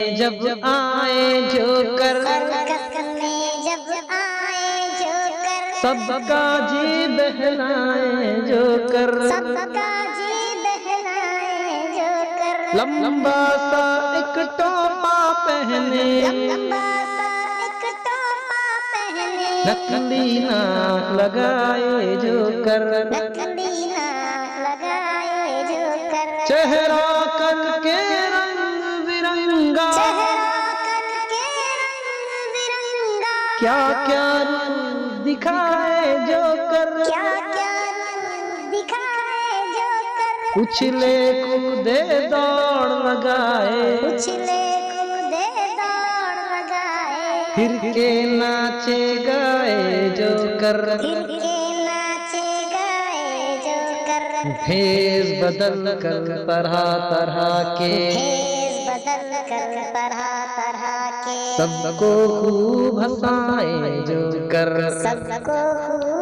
जब आए joker, circus में जब आए जोकर, सबका जी बहलाए जोकर। सबका जी बहलाए जोकर। लंबा सा एक टोपा पहने, लंबा सा एक टोपा पहने, नकली नाक लगाए जोकर। नकली नाक लगाए जोकर। चेहरा करके रंग बिरंगा, चेहरा करके रंग बिरंगा, क्या क्या रूप दिखाए जोकर। क्या क्या रूप दिखाए जोकर। उछले कूदे दौड़ लगाए, उछले कूदे दौड़ लगाए, फिर के नाचे गाए जोकर। फिर के नाचे गाए जोकर। भेष बदल कर तरह तरह के, भेष बदल कर तरह तरह के, सबको खूब हंसाए जोकर। सबको खूब